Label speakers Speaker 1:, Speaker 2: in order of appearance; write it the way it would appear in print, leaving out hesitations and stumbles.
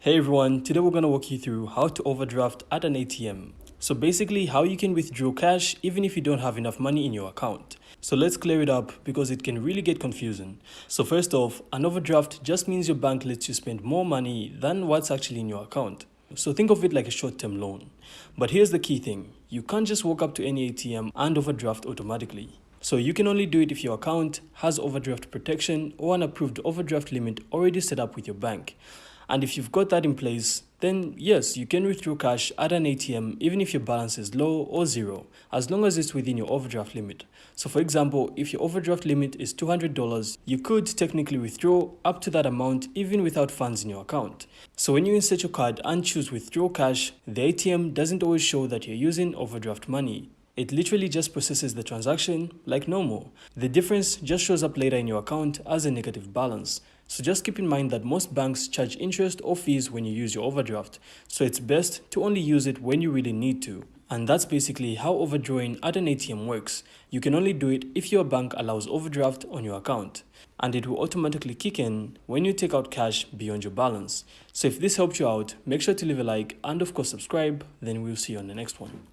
Speaker 1: Hey everyone, today we're going to walk you through how to overdraft at an ATM. So basically how you can withdraw cash even if you don't have enough money in your account. So let's clear it up because it can really get confusing. So first off, an overdraft just means your bank lets you spend more money than what's actually in your account. So think of it like a short-term loan. But here's the key thing, you can't just walk up to any ATM and overdraft automatically. So you can only do it if your account has overdraft protection or an approved overdraft limit already set up with your bank. And if you've got that in place, then yes, you can withdraw cash at an ATM even if your balance is low or zero, as long as it's within your overdraft limit. So for example, if your overdraft limit is $200, you could technically withdraw up to that amount even without funds in your account. So when you insert your card and choose withdraw cash, the ATM doesn't always show that you're using overdraft money. It literally just processes the transaction like normal. The difference just shows up later in your account as a negative balance. So just keep in mind that most banks charge interest or fees when you use your overdraft. So it's best to only use it when you really need to. And that's basically how overdrawing at an ATM works. You can only do it if your bank allows overdraft on your account. And it will automatically kick in when you take out cash beyond your balance. So if this helped you out, make sure to leave a like and of course subscribe. Then we'll see you on the next one.